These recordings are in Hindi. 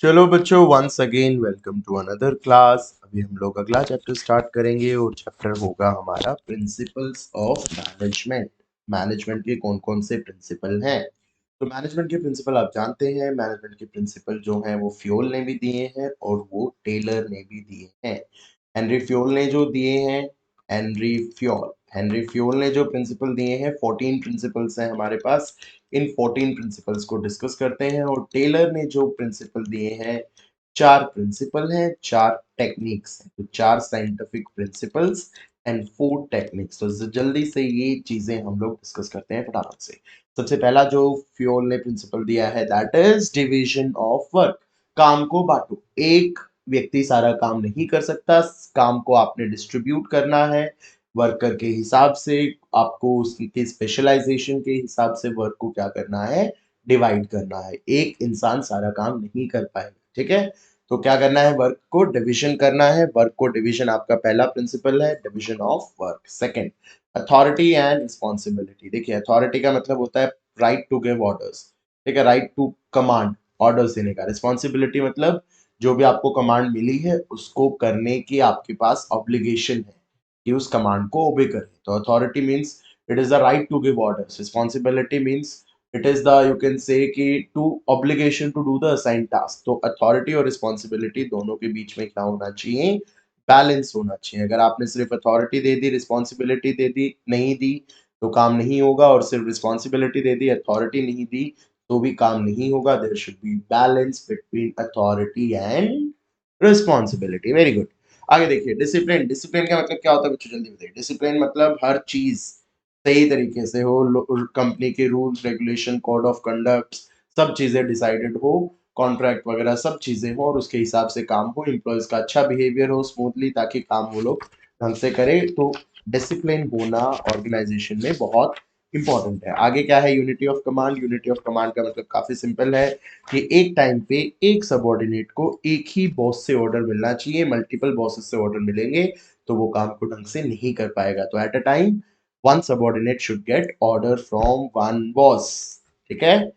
चलो बच्चों, once again welcome to another class. अभी हम लोग अगला चैप्टर स्टार्ट करेंगे और चैप्टर होगा हमारा प्रिंसिपल्स ऑफ मैनेजमेंट। मैनेजमेंट के कौन कौन से प्रिंसिपल हैं? तो मैनेजमेंट के प्रिंसिपल आप जानते हैं। मैनेजमेंट के प्रिंसिपल जो हैं वो फ्योल ने भी दिए हैं और वो टेलर ने भी दिए हैं। हेनरी फ्योल ने जो दिए हैं, हेनरी फ्योल ने जो प्रिंसिपल दिए हैं, 14 प्रिंसिपल्स हैं हमारे पास। इन 14 प्रिंसिपल्स को डिस्कस करते हैं। और टेलर ने जो प्रिंसिपल दिए हैं, 4 प्रिंसिपल हैं, 4 टेक्निक्स हैं। तो 4 साइंटिफिक प्रिंसिपल्स एंड 4 टेक्निक्स। तो जल्दी से ये चीजें हम लोग डिस्कस करते हैं फटाफट से। सबसे पहला जो फ्योल ने प्रिंसिपल दिया है, that is division of work. काम को बांटो। एक व्यक्ति सारा काम नहीं कर सकता। काम को आपने डिस्ट्रीब्यूट करना है वर्कर के हिसाब से। आपको उसके स्पेशलाइजेशन के हिसाब से वर्क को क्या करना है, डिवाइड करना है। एक इंसान सारा काम नहीं कर पाएगा, ठीक है। तो क्या करना है, वर्क को डिवीजन करना है। वर्क को डिवीजन आपका पहला प्रिंसिपल है, division of work. Second, authority and responsibility. देखिए, अथॉरिटी का मतलब होता है राइट टू गिव ऑर्डर्स, ठीक है, राइट टू कमांड, ऑर्डर्स देने का। रिस्पॉन्सिबिलिटी मतलब जो भी आपको कमांड मिली है उसको करने की आपके पास ऑब्लिगेशन है कि उस कमांड को ओबे करें। तो authority means it is the right to give orders. Responsibility means it is the, you can say कि to obligation to do the assign task. तो अथॉरिटी और रिस्पॉन्सिबिलिटी दोनों के बीच में क्या होना चाहिए, बैलेंस होना चाहिए। अगर आपने सिर्फ अथॉरिटी दे दी, रिस्पॉन्सिबिलिटी दे दी, नहीं दी तो काम नहीं होगा। और सिर्फ रिस्पॉन्सिबिलिटी दे दी, अथॉरिटी नहीं दी तो भी काम नहीं होगा। There should be balance between authority and responsibility. Very good. आगे देखिए, डिसिप्लिन। डिसिप्लिन का मतलब क्या होता है बच्चों, जल्दी बताइए। डिसिप्लिन मतलब हर चीज सही तरीके से हो, कंपनी के rules regulation, code of conduct, सब चीजें डिसाइडेड हो, कॉन्ट्रैक्ट वगैरह सब चीजें हो और उसके हिसाब से काम हो। एम्प्लॉयज का अच्छा बिहेवियर हो स्मूथली, ताकि काम वो लोग ढंग से करे। तो डिसिप्लिन होना ऑर्गेनाइजेशन में बहुत इंपॉर्टेंट है। आगे क्या है, unity of command. Unity of command का मतलब काफी सिंपल है कि एक टाइम पे एक सबऑर्डिनेट को एक ही बॉस से ऑर्डर मिलना चाहिए। मल्टीपल बॉसेस से ऑर्डर मिलेंगे तो वो काम को ढंग से नहीं कर पाएगा। तो at a time one subordinate should get order from one boss, ठीक है।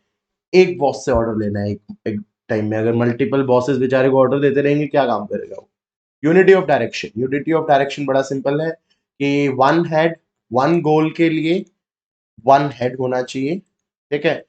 एक बॉस से ऑर्डर लेना है एक टाइम में। अगर मल्टीपल बॉसेस बेचारे को ऑर्डर देते रहेंगे, क्या काम करेगा वो। Unity of direction. Unity of direction बड़ा सिंपल है कि वन हेड, वन गोल के लिए वन हेड होना चाहिए, ठीक है।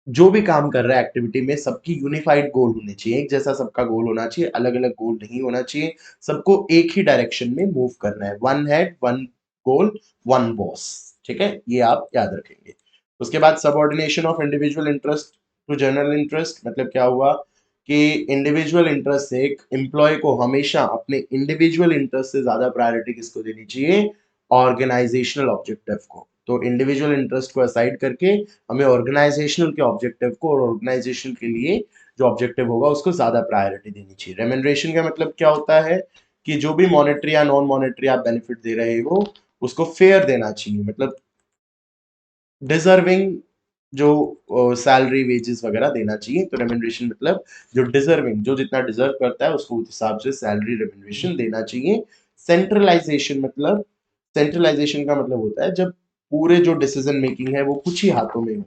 जो भी काम कर रहा है एक्टिविटी में, सबकी यूनिफाइड गोल होने चाहिए। एक जैसा सबका गोल होना चाहिए, अलग अलग गोल नहीं होना चाहिए। सबको एक ही डायरेक्शन में मूव करना है। One head, one goal, one boss, ठीक है, ये आप याद रखेंगे। उसके बाद subordination of individual interest to general interest. मतलब क्या हुआ कि इंडिविजुअल इंटरेस्ट से एक एम्प्लॉय को हमेशा अपने इंडिविजुअल इंटरेस्ट से ज्यादा प्रायोरिटी किसको देनी चाहिए, ऑर्गेनाइजेशनल ऑब्जेक्टिव को। तो इंडिविजुअल इंटरेस्ट को असाइड करके हमें ऑर्गेनाइजेशनल के ऑब्जेक्टिव को, और ऑर्गेनाइजेशन के लिए जो ऑब्जेक्टिव होगा उसको ज्यादा प्रायोरिटी देनी चाहिए। रेम्यूनरेशन का मतलब क्या होता है कि जो भी मॉनेटरी या नॉन मॉनेटरी आप बेनिफिट दे रहे हो उसको फेयर देना चाहिए। मतलब डिजर्विंग जो सैलरी वेजेस वगैरह देना चाहिए। तो रेम्यूनरेशन मतलब जो डिजर्विंग, जो जितना डिजर्व करता है उसको उस हिसाब से सैलरी रेम्यूनरेशन देना चाहिए। सेंट्रलाइजेशन मतलब, सेंट्रलाइजेशन का मतलब होता है जब पूरे जो डिसीजन मेकिंग है वो कुछ ही हाथों में हो।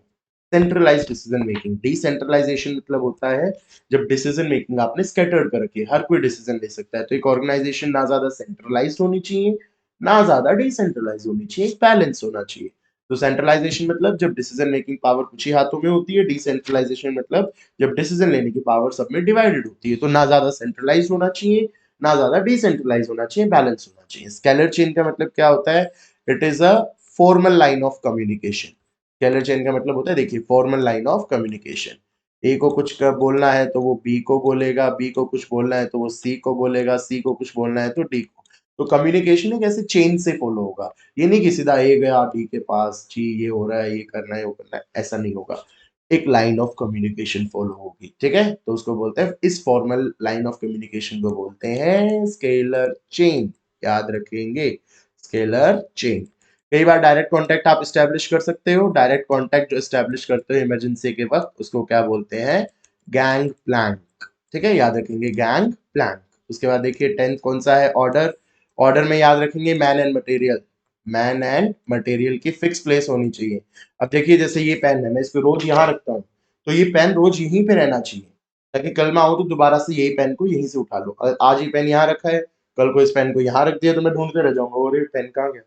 Centralise decision making. डिसेंट्रलाइजेशन मतलब होता है जब डिसीजन मेकिंग आपने स्कैटर्ड कर रखी है, हर कोई डिसीजन ले सकता है। तो एक ऑर्गेनाइजेशन ना ज्यादा सेंट्रलाइज होनी चाहिए, ना ज्यादा डिसेंट्रलाइज होनी चाहिए, बैलेंस होना चाहिए। तो सेंट्रलाइजेशन मतलब जब डिसीजन मेकिंग पावर कुछ ही हाथों में होती है। डिसेंट्रलाइजेशन मतलब जब डिसीजन लेने की पावर सब में डिवाइडेड होती है। तो ना ज्यादा सेंट्रलाइज होना चाहिए, ना ज्यादा डिसेंट्रलाइज होना चाहिए, बैलेंस होना चाहिए। स्केलर चेन का मतलब क्या होता है, it is a formal line of communication. Scalar chain का मतलब होता है, देखिए, फॉर्मल लाइन ऑफ कम्युनिकेशन। ए को कुछ बोलना है तो वो बी को बोलेगा, बी को कुछ बोलना है तो वो सी को बोलेगा, सी को कुछ बोलना है तो डी को। तो कम्युनिकेशन एक ऐसे चेन से फॉलो होगा। ये नहीं कि सीधा ए गया डी के पास, जी ये हो रहा है, ये करना है, वो करना है, ऐसा नहीं होगा। एक लाइन ऑफ कम्युनिकेशन फॉलो होगी, ठीक है। तो उसको बोलते हैं, इस फॉर्मल लाइन ऑफ कम्युनिकेशन को बोलते हैं स्केलर चेन। याद रखेंगे, स्केलर चेन। कई बार डायरेक्ट कांटेक्ट आप स्टैब्लिश कर सकते हो। डायरेक्ट कांटेक्ट जो स्टैब्लिश करते हो इमरजेंसी के वक्त, उसको क्या बोलते हैं, गैंग प्लैंक, ठीक है, याद रखेंगे, गैंग प्लैंक। उसके बाद देखिए 10th कौन सा है, ऑर्डर। ऑर्डर में याद रखेंगे man and material. Man and material की फिक्स प्लेस होनी चाहिए। अब देखिए, जैसे ये पेन है, मैं इसको रोज यहाँ रखता हूँ तो ये पेन रोज यहीं पे रहना चाहिए। ताकि कल मैं आऊँ तो दोबारा से यही पेन को यहीं से उठा लो। आज ये पेन यहाँ रखा है, कल को इस पेन को यहाँ रख दिया तो मैं ढूंढते रह जाऊंगा, अरे पेन कहाँ गया,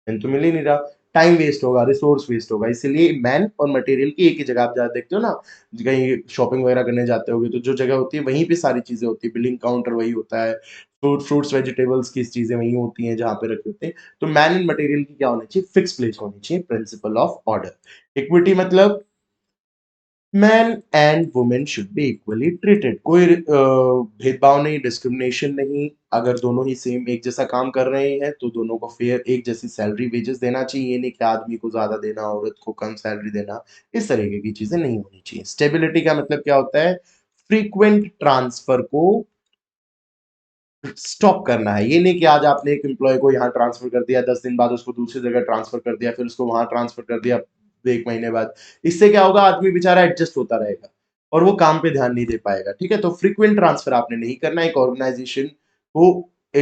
पेन तो मिल ही नहीं रहा। टाइम वेस्ट होगा, रिसोर्स वेस्ट होगा। इसीलिए मैन और मटेरियल की एक ही जगह आप जहाँ देखते हो ना, कहीं शॉपिंग वगैरह करने जाते होगे तो जो जगह होती है वहीं पे सारी चीजें होती है, बिलिंग काउंटर वही होता है, फ्रूट्स वेजिटेबल्स की चीजें वही होती हैं जहाँ पे रखे होते हैं। तो मैन एंड मटेरियल की क्या होनी चाहिए, फिक्स प्लेस होनी चाहिए, प्रिंसिपल ऑफ ऑर्डर। इक्विटी मतलब man and women should be equally treated, कोई भेदभाव नहीं, डिस्क्रिमिनेशन नहीं। अगर दोनों ही सेम एक जैसा काम कर रहे हैं तो दोनों को फेयर एक जैसी सैलरी वेजेस देना चाहिए, ये नहीं कि आदमी को ज्यादा देना औरत को कम सैलरी देना, इस तरीके की चीजें नहीं होनी चाहिए। स्टेबिलिटी का मतलब क्या होता है, फ्रीक्वेंट ट्रांसफर को स्टॉप करना है। ये नहीं कि आज आपने एक एम्प्लॉय को यहाँ ट्रांसफर कर दिया, 10 दिन बाद उसको दूसरी जगह ट्रांसफर कर दिया, फिर उसको वहां ट्रांसफर कर दिया 1 महीने बाद। इससे क्या होगा, आदमी बेचारा एडजस्ट होता रहेगा और वो काम पे ध्यान नहीं दे पाएगा। ठीक है, तो फ्रीक्वेंट ट्रांसफर आपने नहीं करना। एक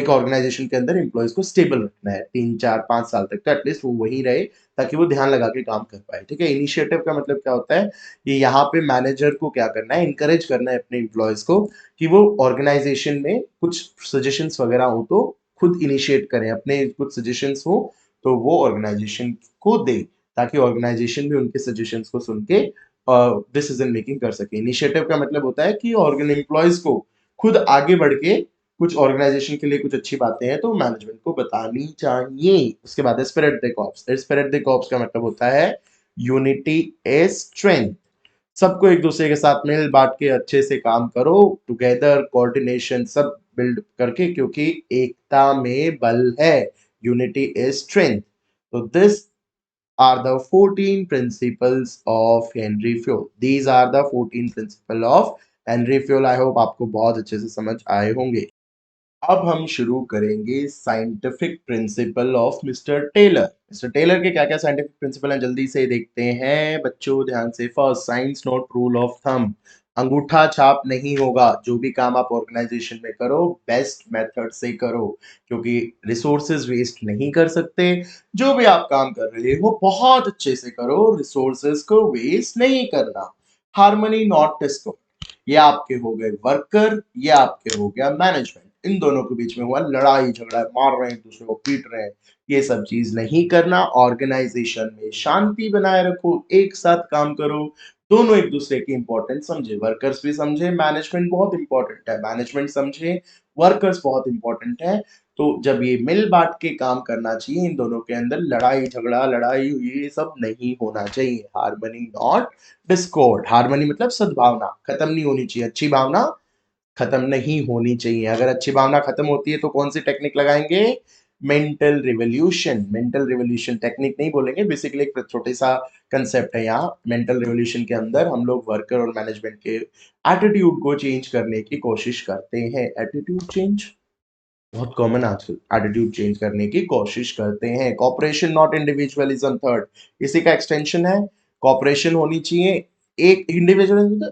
ऑर्गेनाइजेशन के अंदर एम्प्लॉयज को स्टेबल रखना है 3 4 5 साल तक, तो एटलीस्ट वो वहीं रहे ताकि वो ध्यान लगा के काम कर पाए। ठीक है, इनिशिएटिव का मतलब क्या होता है, ये यहाँ पे मैनेजर को क्या करना है, इनकरेज करना है अपने एम्प्लॉयज को कि वो ऑर्गेनाइजेशन में कुछ सजेशंस वगैरह हो तो खुद इनिशिएट करें, अपने कुछ सजेशंस हो तो वो ऑर्गेनाइजेशन को दे, ताकि ऑर्गेनाइजेशन भी उनके सजेशंस को सुन के डिसीजन मेकिंग कर सके। इनिशिएटिव का मतलब होता है कि ऑर्गन एम्प्लॉयज को खुद आगे बढ़ के कुछ ऑर्गेनाइजेशन के लिए कुछ अच्छी बातें हैं तो मैनेजमेंट को बतानी चाहिए। उसके बाद spirit the corps. Spirit the corps का मतलब होता है यूनिटी इज स्ट्रेंथ, सबको एक दूसरे के साथ मिल बांट के अच्छे से काम करो, टुगेदर कोऑर्डिनेशन सब बिल्ड करके, क्योंकि एकता में बल है, यूनिटी इज स्ट्रेंथ। तो this are the 14 principles of Henry Fayol. These are the 14 principle of Henry Fayol. I hope आपको बहुत अच्छे से समझ आए होंगे। अब हम शुरू करेंगे scientific principle of mister Taylor. Mister Taylor के क्या क्या साइंटिफिक प्रिंसिपल हैं जल्दी से देखते हैं बच्चों, ध्यान से। First, science not rule of thumb, अंगूठा छाप नहीं होगा। जो भी काम आप ऑर्गेनाइजेशन में करो बेस्ट मेथड से करो, क्योंकि रिसोर्सेज वेस्ट नहीं कर सकते। जो भी आप काम कर रहे हो बहुत अच्छे से करो, रिसोर्सेज को वेस्ट नहीं करना। हार्मनी नॉट डिस्कॉर्ड, ये आपके हो गए वर्कर, ये आपके हो गया मैनेजमेंट। इन दोनों के बीच में हुआ लड़ाई झगड़ा, मार रहे हैं एक दूसरे को, पीट रहे हैं, ये सब चीज नहीं करना। ऑर्गेनाइजेशन में शांति बनाए रखो, एक साथ काम करो, दोनों एक दूसरे की इंपॉर्टेंस समझे, वर्कर्स भी समझे मैनेजमेंट बहुत इंपॉर्टेंट है, मैनेजमेंट समझे वर्कर्स बहुत इंपॉर्टेंट है। तो जब ये मिल बांट के काम करना चाहिए, इन दोनों के अंदर लड़ाई झगड़ा लड़ाई ये सब नहीं होना चाहिए। हार्मनी नॉट डिस्कॉर्ड, हार्मनी मतलब सद्भावना खत्म नहीं होनी चाहिए, अच्छी भावना खत्म नहीं होनी चाहिए। अगर अच्छी भावना खत्म होती है तो कौन सी टेक्निक लगाएंगे, mental revolution. Mental revolution technique नहीं बोलेंगे, बेसिकली एक छोटे सा कंसेप्ट है यहाँ। मेंटल रिवोल्यूशन के अंदर हम लोग वर्कर और मैनेजमेंट के एटीट्यूड को चेंज करने की कोशिश करते हैं। एटीट्यूड चेंज बहुत कॉमन आजकल, एटीट्यूड चेंज करने की कोशिश करते हैं। कॉपरेशन नॉट इंडिविजुअलिज्म थर्ड, इसी का एक्सटेंशन है। कॉपरेशन होनी चाहिए, एक इंडिविजुअल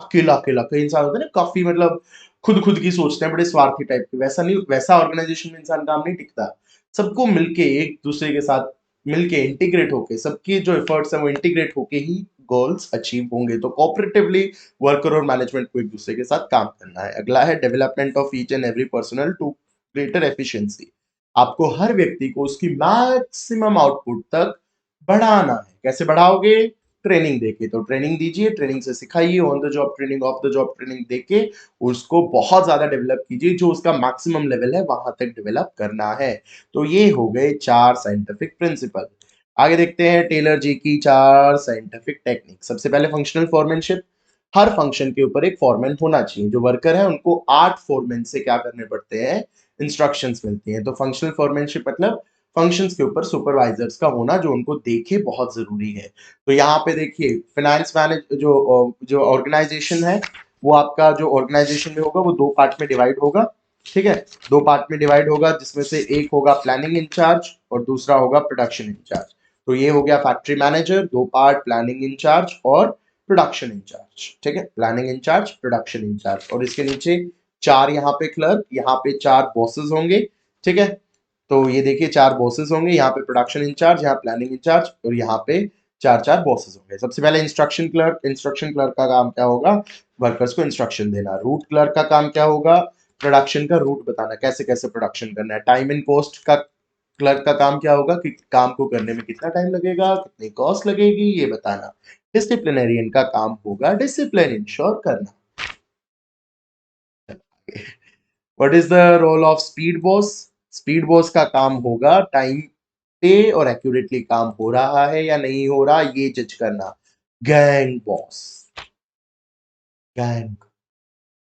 अकेला अकेला, कई इंसान होते हैं ना काफी मतलब खुद खुद की सोचते हैं, बड़े स्वार्थी टाइप के, वैसा नहीं, वैसा ऑर्गेनाइजेशन में इंसान काम नहीं टिकता। सबको मिलके एक दूसरे के साथ मिलके इंटीग्रेट होके, सबके जो एफर्ट्स हैं वो इंटीग्रेट होके ही गोल्स अचीव होंगे। तो कोऑपरेटिवली वर्कर और मैनेजमेंट को एक दूसरे के साथ काम करना है। अगला है development of each and every personal to greater efficiency, आपको हर व्यक्ति को उसकी मैक्सिमम आउटपुट तक बढ़ाना है। कैसे बढ़ाओगे, ट्रेनिंग देके, तो ट्रेनिंग दीजिए, ट्रेनिंग से सिखाइए, on the job training of the job training देके उसको बहुत ज्यादा डेवलप कीजिए, जो उसका मैक्सिमम लेवल है वहां तक डेवलप करना है। तो ये हो गए 4 साइंटिफिक प्रिंसिपल। आगे देखते हैं टेलर जी की 4 साइंटिफिक टेक्निक। सबसे पहले फंक्शनल फॉरमैनशिप, हर फंक्शन के ऊपर एक फॉरमैन होना चाहिए। जो वर्कर है उनको 8 फॉरमैन से क्या करने पड़ते हैं, इंस्ट्रक्शंस मिलती हैं। तो फंक्शनल फॉरमैनशिप मतलब फंक्शंस के ऊपर सुपरवाइजर्स का होना जो उनको देखे, बहुत जरूरी है। तो यहाँ पे देखिए फाइनेंस मैनेज जो ऑर्गेनाइजेशन है, वो आपका जो ऑर्गेनाइजेशन में होगा वो 2 पार्ट में डिवाइड होगा। ठीक है, 2 पार्ट में डिवाइड होगा, जिसमें से एक होगा प्लानिंग इंचार्ज और दूसरा होगा प्रोडक्शन इंचार्ज। तो ये हो गया factory manager, 2 part, planning incharge और प्रोडक्शन इंचार्ज। ठीक है, प्लानिंग इंचार्ज, प्रोडक्शन इंचार्ज, और इसके नीचे 4 यहाँ पे क्लर्क, यहाँ पे 4 बॉसेस होंगे। ठीक है, तो ये देखिए 4 बॉसेस होंगे, यहाँ पे प्रोडक्शन इंचार्ज, यहाँ प्लानिंग इंचार्ज और यहाँ पे चार चार बॉसेस होंगे। सबसे पहले इंस्ट्रक्शन क्लर्क, इंस्ट्रक्शन क्लर्क का काम क्या होगा, वर्कर्स को इंस्ट्रक्शन देना। रूट क्लर्क का काम क्या होगा, प्रोडक्शन का रूट बताना, कैसे कैसे प्रोडक्शन करना है। टाइम एंड कॉस्ट का क्लर्क का काम क्या होगा कि काम को करने में कितना टाइम लगेगा, कितनी कॉस्ट लगेगी, ये बताना। डिसिप्लिनरियन का काम होगा डिसिप्लिन इंश्योर करना। What is the role of speed boss, speed boss का काम होगा टाइम पे और एक्यूरेटली काम हो रहा है या नहीं हो रहा ये जज करना। Gang boss, gang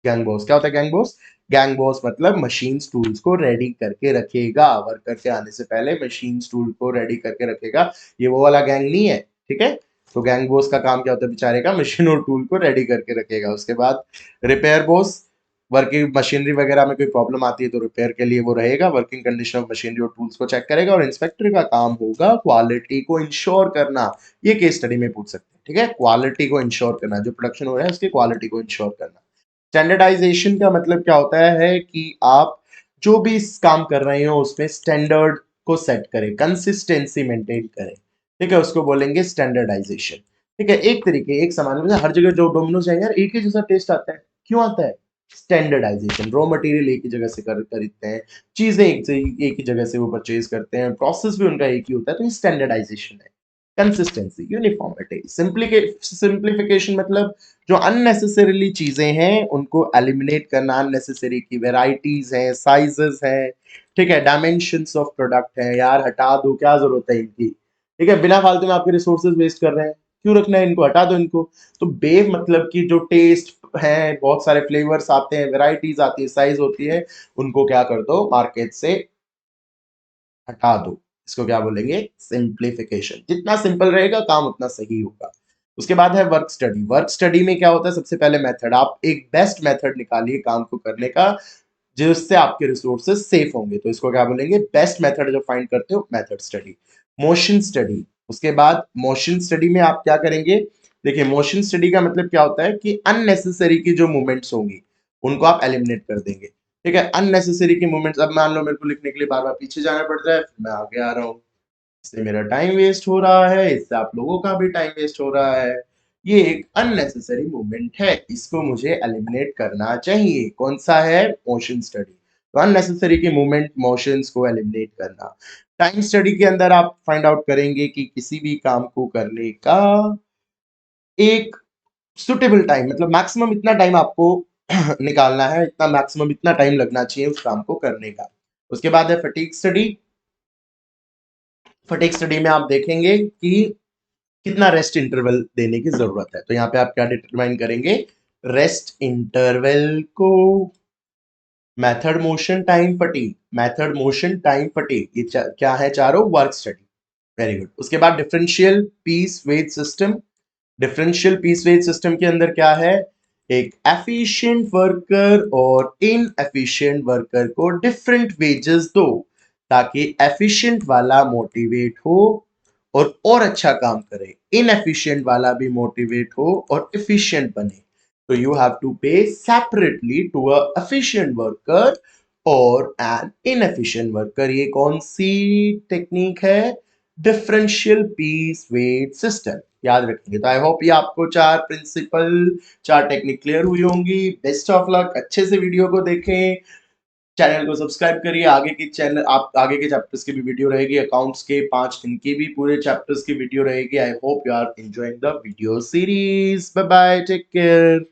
gang boss क्या होता है, गैंग बॉस, गैंग बॉस मतलब मशीन टूल्स को रेडी करके रखेगा, वर्कर के आने से पहले मशीन टूल को रेडी करके रखेगा। ये वो वाला गैंग नहीं है, ठीक है। तो गैंग बॉस का काम क्या होता है, बेचारे का मशीन और टूल को रेडी करके रखेगा। उसके बाद रिपेयर बॉस, वर्किंग मशीनरी वगैरह में कोई प्रॉब्लम आती है तो रिपेयर के लिए वो रहेगा, वर्किंग कंडीशन ऑफ मशीनरी और टूल्स को चेक करेगा। और इंस्पेक्टर का काम होगा क्वालिटी को इंश्योर करना। ये केस स्टडी में पूछ सकते हैं, ठीक है। क्वालिटी को इंश्योर करना, जो प्रोडक्शन हो रहा है उसकी क्वालिटी को इंश्योर करना। स्टैंडर्डाइजेशन का मतलब क्या होता है कि आप जो भी काम कर रहे हो उसमें स्टैंडर्ड को सेट करें, कंसिस्टेंसी मेंटेन करें, ठीक है, उसको बोलेंगे स्टैंडर्डाइजेशन। ठीक है, एक तरीके एक समान मतलब हर जगह जो डोमिनोज है यार एक ही जैसा टेस्ट आता है, क्यों आता है, स्टैंडर्डाइजेशन। रॉ मटेरियल एक ही जगह से खरीदते हैं, चीजें एक ही जगह से वो परचेज करते हैं, प्रोसेस भी उनका एक ही होता है, तो ये स्टैंडर्डाइजेशन है। कंसिस्टेंसी, यूनिफॉर्मिटी, सिंप्लीफिकेशन मतलब जो अननेसेसरीली चीजें हैं उनको एलिमिनेट करना, अननेसेसरी की वेराइटीज हैं, साइजेस हैं, ठीक है, डायमेंशंस ऑफ प्रोडक्ट है, यार हटा दो, क्या जरूरत है इनकी, ठीक है, बिना फालतू में आपके रिसोर्सेज वेस्ट कर रहे हैं, क्यों रखना है इनको, हटा दो इनको। तो बे मतलब कि जो टेस्ट है, बहुत सारे फ्लेवर्स आते हैं, वेराइटीज आती है, साइज होती है, उनको क्या कर दो, मार्केट से हटा दो। इसको क्या बोलेंगे, सिंप्लीफिकेशन। जितना सिंपल रहेगा काम उतना सही होगा। उसके बाद है वर्क स्टडी। वर्क स्टडी में क्या होता है, सबसे पहले मेथड, आप एक बेस्ट मेथड निकालिए काम को करने का जिससे आपके रिसोर्सेज सेफ होंगे, तो इसको क्या बोलेंगे, बेस्ट मेथड जो फाइंड करते हो, मेथड स्टडी। मोशन स्टडी, उसके बाद मोशन स्टडी में आप क्या करेंगे, देखिए मोशन स्टडी का मतलब क्या होता है कि अननेसेसरी की जो मूवमेंट्स होंगी उनको आप एलिमिनेट कर देंगे, ठीक है। अननेसेसरी की मूवमेंट्स, अब मान लो मेरे को लिखने के लिए बार बार पीछे जाना पड़ रहा है, फिर मैं आगे आ रहा हूँ, इससे मेरा टाइम वेस्ट हो रहा है, इससे आप लोगों का भी टाइम वेस्ट हो रहा है, ये एक अननेसेसरी मूवमेंट है, इसको मुझे एलिमिनेट करना चाहिए। कौन सा है, मोशन स्टडी। तो अननेसेसरी की मूवमेंट, मोशंस को एलिमिनेट करना। टाइम स्टडी के अंदर आप फाइंड आउट करेंगे कि किसी भी काम को करने का एक सुटेबल टाइम, मतलब मैक्सिमम इतना टाइम आपको निकालना है, इतना मैक्सिमम इतना टाइम लगना चाहिए उस काम को करने का। उसके बाद है फटीग स्टडी। फटीग स्टडी में आप देखेंगे कि कितना रेस्ट इंटरवल देने की जरूरत है, तो यहाँ पे आप क्या डिटरमाइन करेंगे, रेस्ट इंटरवल को, method motion time fatigue, method motion time fatigue, ये क्या है, चारों वर्क स्टडी। Very good. उसके बाद differential piece wage system. Differential piece wage system के अंदर क्या है, एक एफिशिएंट वर्कर और इन एफिशिएंट वर्कर को डिफरेंट वेजेस दो ताकि एफिशिएंट वाला मोटिवेट हो और अच्छा काम करे, इनएफिशिएंट वाला भी मोटिवेट हो और एफिशिएंट बने। तो you have to pay separately to a efficient worker और एन इनएफिशिएंट वर्कर। ये कौन सी टेक्निक है, डिफरेंशियल पीस वेट सिस्टम, याद रखेंगे। तो आई होप ये आपको चार प्रिंसिपल, चार टेक्निक क्लियर हुई होंगी। बेस्ट ऑफ लक, अच्छे से वीडियो को देखें, चैनल को सब्सक्राइब करिए। आगे की चैनल आप आगे के चैप्टर्स की भी वीडियो रहेगी, अकाउंट्स के 5 दिन की भी पूरे चैप्टर्स की वीडियो रहेगी। I hope you are enjoying the video series. Bye bye, take care.